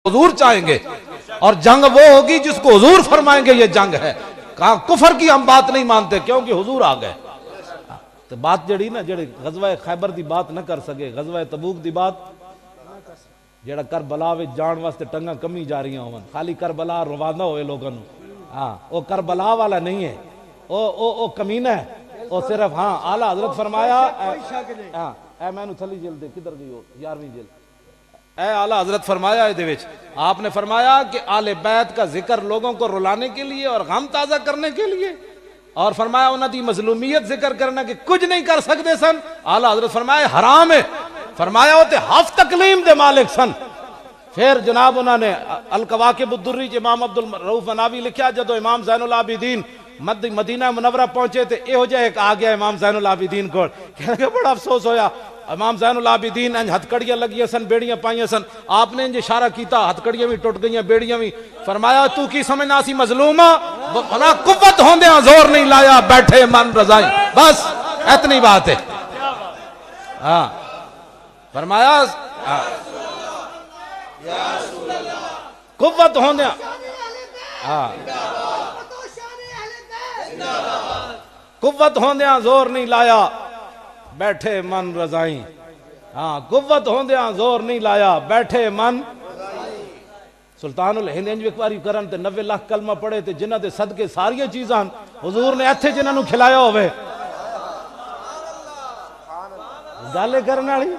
حضور چاہیں گے، اور جنگ وہ ہوگی جس کو حضور فرمائیں گے یہ جنگ ہے. کہاں کفر کی ہم بات نہیں مانتے کیونکہ حضور آ گئے. تو بات جڑی نا جڑے غزوہ خیبر دی بات نہ کر سکے، غزوہ تبوک دی بات جڑا کربلا وچ جان واسطے ٹنگاں کمی جا رہی ہون، خالی کربلا روانہ ہوئے لوگاں نو. ہاں وہ کربلا والا نہیں ہے، او کمینہ ہے. وہ صرف ہاں اعلیٰ حضرت فرمایا ہاں اے میں نو تھلی جلد کدھر گئی ہو 11ویں جلد. اے اعلیٰ حضرت فرمایا دے وچ آپ نے فرمایا کہ آل بیت کا ذکر لوگوں کو رلانے کے لیے اور غم تازہ کرنے کے لیے، اور فرمایا انہاں دی مظلومیت ذکر کرنا کہ کچھ نہیں کر سکتے سن. اعلیٰ حضرت فرمایا حرام ہے. فرمایا ہوتے ہف تکلیم دے مالک سن. پھر جناب انہوں نے القواقب الدری امام عبد الرؤوف مناوی لکھیا جدو امام زین العابدین مدینہ منورہ پہنچے تھے یہ ہو جائے ایک آ گیا امام زین العابدین کو، کہنے کہ بڑا افسوس ہویا. امام زین العابدین انج ہتھ کڑیاں لگیاں سن، بیڑیاں پائیاں سن. آپ نے انج اشارہ کیتا ہتھ کڑیاں بھی ٹوٹ گئیاں، بیڑیاں بھی. فرمایا تو کی سمجھنا سی مظلومہ، بنا قوت ہوندیاں زور نہیں لایا، بیٹھے من رضائی. بس اتنی بات ہے. ہاں فرمایا قوت ہوندیاں ہاں قوت ہوندیاں زور نہیں لایا، بیٹھے من رضائیں. ہاں قوت ہوندیاں زور نہیں لایا، بیٹھے من. سلطان الہند انج ایک باری کرن تے 90 لاکھ کلمہ پڑھے تے جنہ دے صدقے ساریاں چیزاں حضور نے ایتھے جنہاں نو کھلایا ہوئے. گالے کرنے والی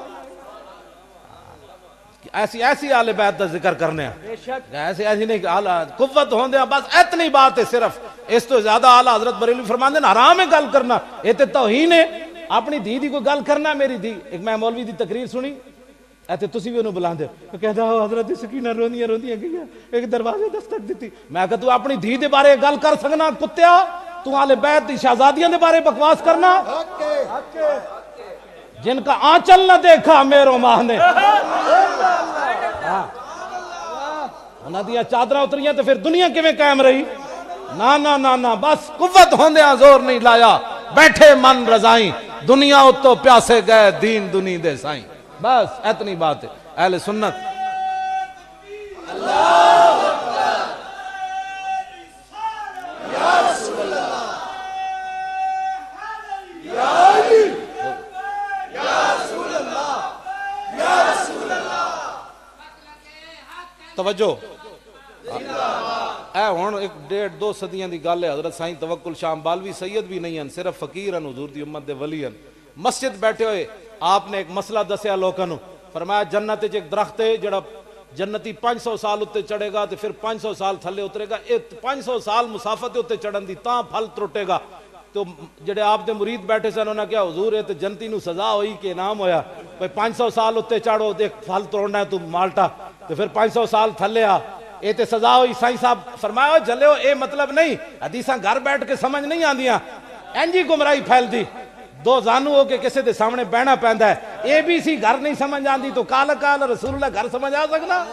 ایسی آل بیت دا ذکر کرنے ہیں، ایسی نہیں قوت ہوندے ہیں. بس اتنی بات ہے صرف، اس تو زیادہ اعلیٰ حضرت بریلوی فرماندے ہیں حرام ہے گل کرنا. یہ تے توہین ہے. اپنی دھی دی کوئی گل کرنا، میری دھی ایک میں مولوی دی تقریر سنی ایتھے تسی بھی انہوں بلاندے ہو، کہتا ہو حضرت سکینہ روندیاں گیا ایک دروازے دستک دیتی. میں کہتا تو اپنی دھی دے بارے گل کر سکنا کتیا، تو آل بیت دی شہزادیاں دے بارے بکواس کرنا جن کا آنچل نہ دیکھا میرو ماہ نے. انہاں دیاں چادراں اتریاں تو پھر دنیا کیویں قائم رہی؟ نا نا نا نا. بس قوت ہوندیاں زور نہیں لایا، بیٹھے من رضائیں. دنیا اتو پیاسے گئے دین دنی دے سائیں. بس اتنی بات ہے. اہل سنت توجہ اے ہون ایک 1.5-2 صدیاں دی گل ہے. حضرت سائیں توکل شاہ امبالوی سید بھی نہیں ہیں، صرف فقیر ہیں، حضور دی امت دے ولی ہیں. مسجد بیٹھے ہوئے آپ نے ایک مسئلہ دسیا لوگوں نو. فرمایا جنت وچ ایک درخت ہے جڑا جنتی 500 سال اتے چڑھے گا تے پھر 500 سال تھلے اترے گا. 500 سال مسافت اتے چڑھن دی تاں پھل ترٹے گا. تو جڑے آپ دے مرید بیٹھے سن انہاں کیا حضور ہے تے جنتی نو سزا ہوئی کہ انعام ہویا؟ بھئی 500 سال اتے چڑھو دیکھ پھل توڑنا ہے تو مالٹا تو پھر 500 سال تھلے آ، اے تے سزا ہوئی. سائیں صاحب فرمایا جلے اے مطلب نہیں، حدیثاں گھر بیٹھ کے سمجھ نہیں آندیاں، انجی گمراہی پھیل دی. 2 زانو ہو کے کسے دے سامنے بہنا پیندا ہے. اے بی سی گھر نہیں سمجھ آندی تو کال کال رسول اللہ گھر سمجھ آ سکنا؟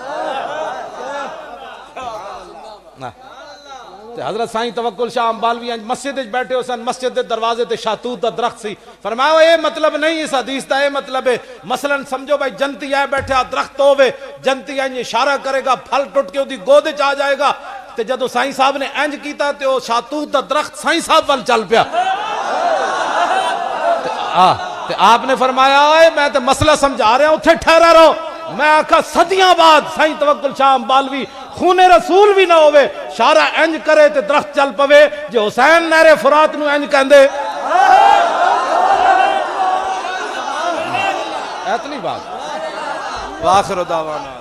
حضرت سائیں توکل شاہ امبالوی مسجد بیٹھے ہو سن، مسجد دے دروازے تے شاتوت دا درخت سی. فرمایا اے مطلب نہیں اس حدیث دا، اے مطلب ہے مثلا سمجھو بھائی جنتی آئے بیٹھے درخت ہوئے، جنتی انج اشارہ کرے گا پھل ٹوٹ کے دی گود وچ آ جائے گا. تے جدو سائیں صاحب نے انج کیتا تے او شاتوت دا درخت سائیں صاحب ول چل پیا. تے آپ نے فرمایا اے میں تے مسئلہ سمجھا رہا ہوں اتھے ٹھہرا رہو. میں آکھا صدیاں بعد سائیں توکل شاہ امبالوی خون رسول بھی نہ ہوئے شارہ انج کرے تے درخت چل پوے جو حسین نہر فرات نو انج کہندے. اتنی بات. وآخر دعوانا